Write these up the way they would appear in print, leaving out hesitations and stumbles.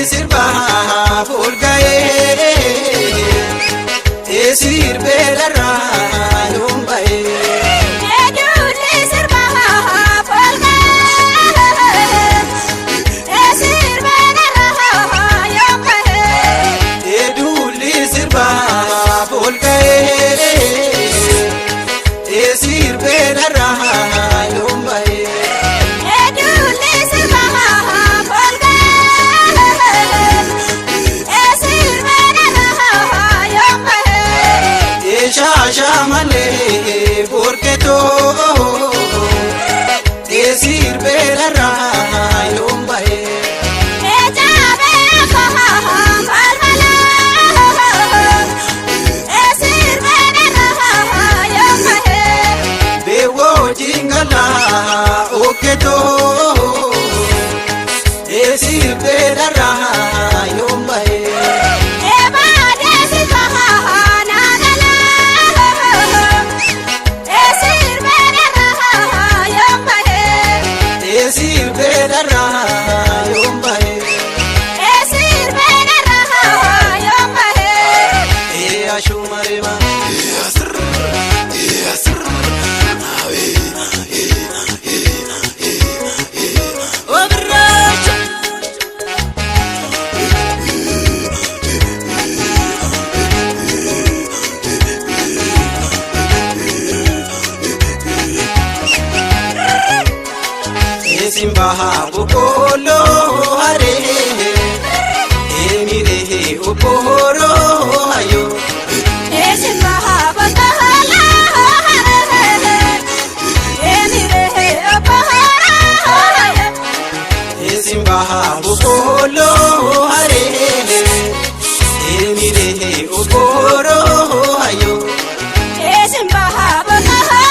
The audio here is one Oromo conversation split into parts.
sirba fulgaye esir belarra yombaye eduli sirba fulgaye esir belarra yombaye eduli sirba fulgaye esir belarra yombaye Shamale porque esir belarra yombaye ejabe esir belarra yombaye bewo jingala oketo esir belarra yombaye esir belarra yombaye esir belarra yombaye ashumarema simbaha bukolo hare emire uporo ayo simbaha bukolo hare emire uporo ayo simbaha bukolo hare emire uporo ayo simbaha bukolo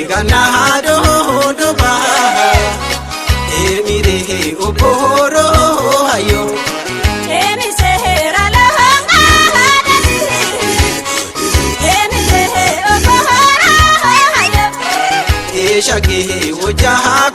ganado doba emire oporo ayo emisehera lahanga emire oporo ayo eshage ojaha